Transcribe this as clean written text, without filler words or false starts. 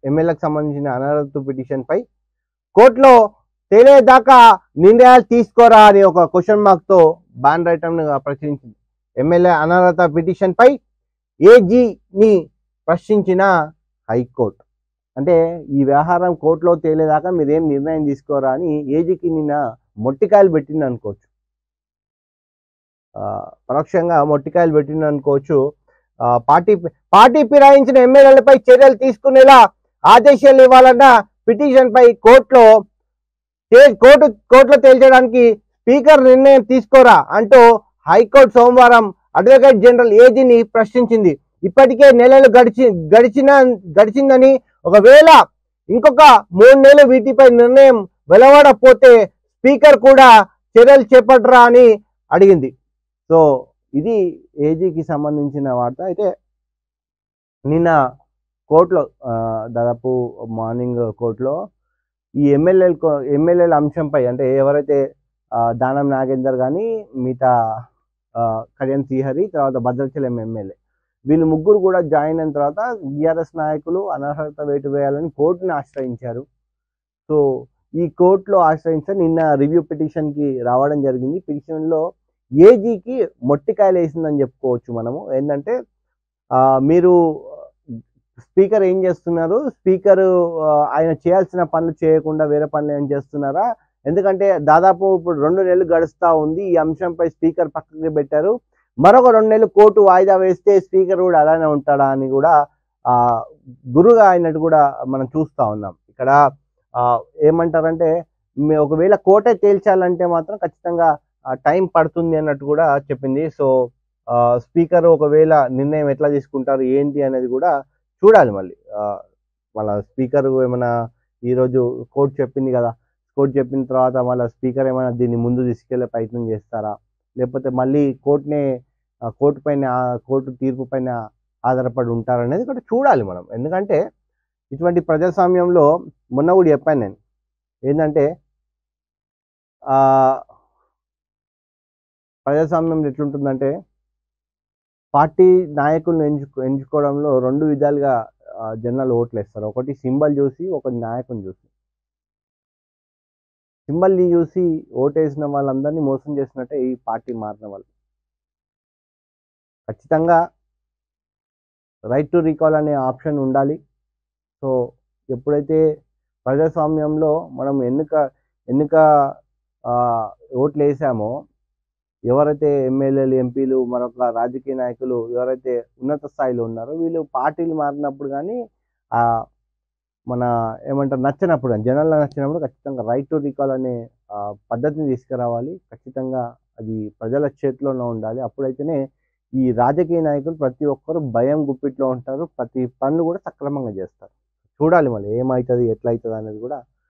ఎమ్మెల్యేలకు సంబంధించిన అనర్హత పిటిషన్పై కోర్టులో తేలేదాకా నిర్ణయాలు తీసుకోరా అని ఒక క్వశ్చన్ మార్క్తో బ్యాన్ రైటర్ను ప్రచురించింది. ఎమ్మెల్యే అనర్హత పిటిషన్పై ఏజీని ప్రశ్నించిన హైకోర్టు. అంటే ఈ వ్యవహారం కోర్టులో తేలేదాకా మీరేం నిర్ణయం తీసుకోరా అని ఏజీకి నిన్న మొట్టికాయలు పెట్టింది అనుకోవచ్చు, పరోక్షంగా మొట్టికాయలు పెట్టింది అనుకోవచ్చు. పార్టీ ఫిరాయించిన ఎమ్మెల్యేలపై చర్యలు తీసుకునేలా ఆదేశాలు ఇవ్వాలన్న పిటిషన్పై కోర్టులో తేల్చడానికి స్పీకర్ నిర్ణయం తీసుకోరా అంటూ హైకోర్టు సోమవారం అడ్వకేట్ జనరల్ ఏజీని ప్రశ్నించింది. ఇప్పటికే నెలలు గడిచిందని, ఒకవేళ ఇంకొక 3 నెలలు వీటిపై నిర్ణయం వెలువడకపోతే స్పీకర్ కూడా చర్యలు చేపట్టరా అని అడిగింది. సో ఇది ఏజీకి సంబంధించిన వార్త. అయితే నిన్న కోర్టులో దాదాపు మార్నింగ్ కోర్టులో ఈ ఎమ్మెల్యేల అంశంపై, అంటే ఎవరైతే దానం నాగేందర్ కానీ మిగతా కళ్యాణ్ శ్రీహరి, తర్వాత భద్రాచలం ఎమ్మెల్యే, వీళ్ళు ముగ్గురు కూడా జాయిన్ అయిన తర్వాత బీఆర్ఎస్ నాయకులు అనర్హత వేటు వేయాలని కోర్టుని ఆశ్రయించారు. సో ఈ కోర్టులో ఆశ్రయించి నిన్న రివ్యూ పిటిషన్కి రావడం జరిగింది. పిటిషన్లో ఏజీకి మొట్టికాయలు వేసిందని చెప్పుకోవచ్చు మనము. ఏంటంటే మీరు స్పీకర్ ఏం చేస్తున్నారు, స్పీకరు ఆయన చేయాల్సిన పనులు చేయకుండా వేరే పనులు ఏం చేస్తున్నారా, ఎందుకంటే దాదాపు ఇప్పుడు 2 నెలలు గడుస్తూ ఉంది, ఈ అంశంపై స్పీకర్ పక్కకి పెట్టారు, మరొక 2 నెలలు కోర్టు వాయిదా వేస్తే స్పీకర్ కూడా అలానే ఉంటాడా అని కూడా గురుగా అయినట్టు కూడా మనం చూస్తూ ఉన్నాం. ఇక్కడ ఏమంటారంటే ఒకవేళ కోర్టే తేల్చాలంటే మాత్రం ఖచ్చితంగా టైం పడుతుంది అన్నట్టు కూడా చెప్పింది. సో స్పీకర్ ఒకవేళ నిర్ణయం ఎట్లా తీసుకుంటారు ఏంటి అనేది కూడా చూడాలి. మళ్ళీ స్పీకర్ ఏమైనా ఈరోజు కోర్టు చెప్పింది కదా, కోర్టు చెప్పిన తర్వాత మళ్ళీ స్పీకర్ ఏమైనా దీన్ని ముందు తీసుకెళ్లే ప్రయత్నం చేస్తారా, లేకపోతే మళ్ళీ కోర్టు తీర్పు పైన ఆధారపడి ఉంటారనేది కూడా చూడాలి మనం. ఎందుకంటే ఇటువంటి ప్రజాస్వామ్యంలో మొన్న కూడా చెప్పాను నేను, ఏంటంటే ప్రజాస్వామ్యంలో ఎట్లుంటుందంటే పార్టీ నాయకులను ఎంచుకోవడంలో 2 విధాలుగా జనాలు ఓట్లు వేస్తారు. ఒకటి సింబల్ చూసి, ఒకటి నాయకుని చూసి. సింబల్ని చూసి ఓటేసిన వాళ్ళందరినీ మోసం చేసినట్టే ఈ పార్టీ మారిన వాళ్ళు. ఖచ్చితంగా రైట్ టు రీకాల్ అనే ఆప్షన్ ఉండాలి. సో ఎప్పుడైతే ప్రజాస్వామ్యంలో మనం ఎన్నిక ఓట్లు వేసామో, ఎవరైతే ఎమ్మెల్యేలు, ఎంపీలు, మరొక రాజకీయ నాయకులు ఎవరైతే ఉన్నత స్థాయిలో ఉన్నారో వీళ్ళు పార్టీలు మారినప్పుడు కానీ నచ్చినప్పుడు, జనాల్లో నచ్చినప్పుడు ఖచ్చితంగా రైట్ టు రీకాల్ అనే పద్ధతిని తీసుకురావాలి. ఖచ్చితంగా అది ప్రజల చేతిలోనే ఉండాలి. అప్పుడైతేనే ఈ రాజకీయ నాయకులు ప్రతి ఒక్కరు భయం గుప్పిట్లో ఉంటారు, ప్రతి పనులు కూడా సక్రమంగా చేస్తారు. చూడాలి మళ్ళీ ఏమవుతుంది, ఎట్లయితుంది అనేది కూడా